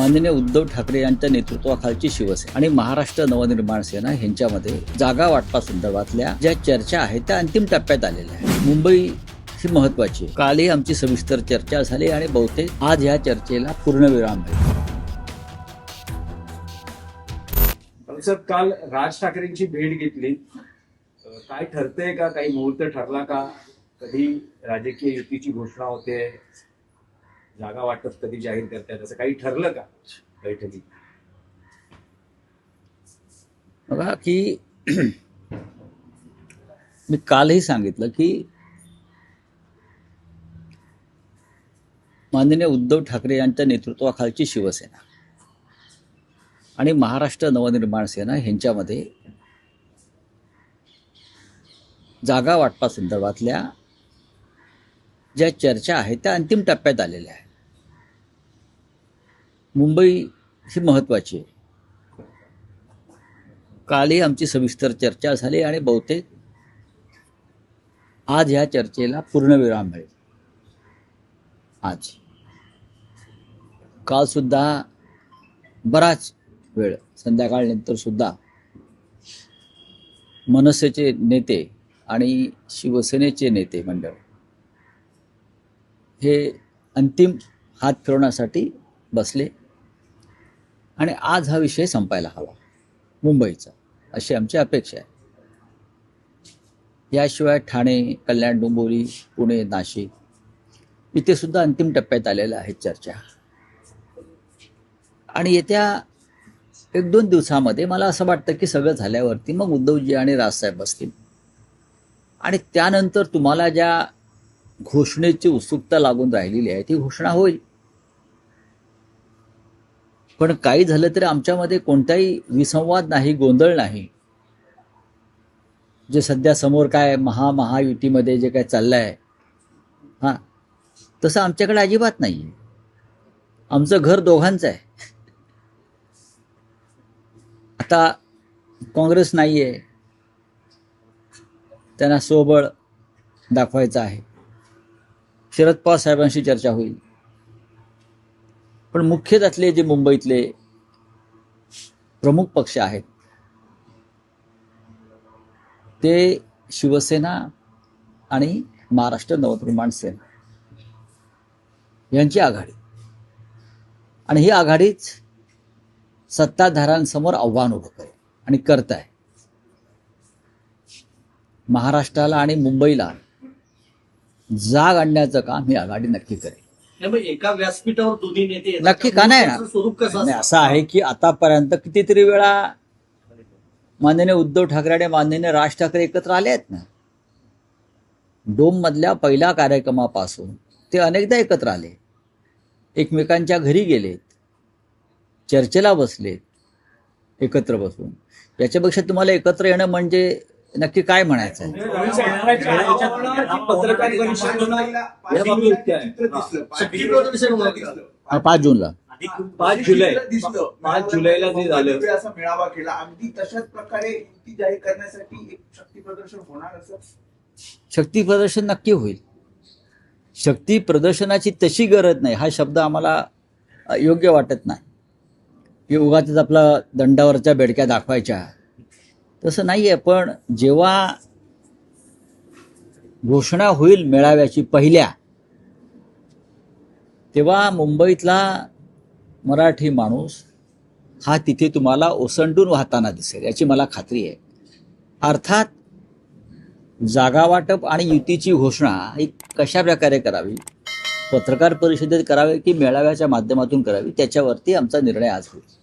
माननीय उद्धव ठाकरे यांच्या नेतृत्वाखालची शिवसेना आणि महाराष्ट्र नवनिर्माण सेना यांच्यामध्ये जागा वाटपासंदर्भातल्या ज्या चर्चा आहेत त्या अंतिम टप्प्यात आलेल्या आहेत. मुंबई ही महत्वाची आहे. कालही आमची सविस्तर चर्चा झाली आणि बहुतेक आज ह्या चर्चेला पूर्णविराम मिळेल. सर, काल राज ठाकरेंची भेट घेतली, काय ठरतंय का? काही मुहूर्त ठरला का? कधी राजकीय युतीची घोषणा होते, जागा वाटप कधी जाहीर करतायत, असं काही ठरलं का बैठकीत? बघा की मी कालही सांगितलं की माननीय उद्धव ठाकरे यांच्या नेतृत्वाखालची शिवसेना आणि महाराष्ट्र नवनिर्माण सेना यांच्यामध्ये जागा वाटपासंदर्भातल्या ज्या चर्चा आहेत त्या अंतिम टप्प्यात आलेल्या आहेत. मुंबई ही महत्वाची आहे. कालही आमची सविस्तर चर्चा झाली आणि बहुतेक आज ह्या चर्चेला पूर्णविराम मिळेल. आज काल सुद्धा बराच वेळ संध्याकाळनंतर सुद्धा मनसेचे नेते आणि शिवसेनेचे नेते मंडळ हे अंतिम हात फिरवण्यासाठी बसले आणि आज हा विषय संपायला हवा मुंबईचा, अशी आमची अपेक्षा आहे. याशिवाय ठाणे, कल्याण, डोंबिवली, पुणे, नाशिक इथे सुद्धा अंतिम टप्प्यात आलेल्या आहेत चर्चा. आणि येत्या 1-2 दिवसामध्ये मला असं वाटतं की सगळं झाल्यावरती मग उद्धवजी आणि राजसाहेब बसतील आणि त्यानंतर तुम्हाला ज्या घोषणेची उत्सुकता लागून राहिलेली आहे ती घोषणा होईल. पण काही झालं तरी आमच्यामध्ये कोणताही विसंवाद नाही, गोंधळ नाही. जे सध्या समोर काय महायुतीमध्ये जे काय चाललंय तसं आमच्याकडे अजिबात नाही आहे. आमचं घर दोघांचं आहे. आता काँग्रेस नाही आहे, त्यांना स्वबळ दाखवायचं आहे. शरद पवार साहेबांशी चर्चा होईल. पण मुख्य त्यातले जे मुंबईतले प्रमुख पक्ष आहेत ते शिवसेना आणि महाराष्ट्र नवनिर्माण सेना यांची आघाडी, आणि ही आघाडीच सत्ताधाऱ्यांसमोर आव्हान उभं करेल आणि करत आहे. महाराष्ट्राला आणि मुंबईला जाग आणण्याचं काम ही आघाडी नक्की करेल. एका व्यासपीठावर दोन्ही नेते नक्की का नाही येणार? स्वरूप कसं असं आहे की आतापर्यंत कितीतरी वेळा माननीय उद्धव ठाकरे आणि माननीय राज ठाकरे एकत्र आले आहेत ना. डोम मधल्या पहिल्या कार्यक्रमापासून ते अनेकदा एकत्र आले, एकमेकांच्या घरी गेलेत, चर्चेला बसलेत एकत्र बसून. याच्यापेक्षा तुम्हाला एकत्र येणं म्हणजे नक्की काय म्हणायचं आहे? पत्रकार शक्ती प्रदर्शन होणार का? 5 जूनला 5 जुलैला जे झालं, असा मेळावा केला, अगदी तशाच प्रकारे युती जाहीर करण्यासाठी एक शक्ती प्रदर्शन होणार असं? शक्ती प्रदर्शन नक्की होईल. शक्ती प्रदर्शनाची तशी गरज नाही, हा शब्द आम्हाला योग्य वाटत नाही की उगाच आपला दंडावरच्या बेडक्या दाखवायच्या, तसं नाही आहे. पण जेव्हा घोषणा होईल मेळाव्याची पहिल्या, तेव्हा मुंबईतला मराठी माणूस हा तिथे तुम्हाला ओसंडून वाहताना दिसेल, याची मला खात्री आहे. अर्थात जागा वाटप आणि युतीची घोषणा ही कशा प्रकारे करावी, पत्रकार परिषदेत करावी की मेळाव्याच्या माध्यमातून करावी, त्याच्यावरती आमचा निर्णय आज होईल.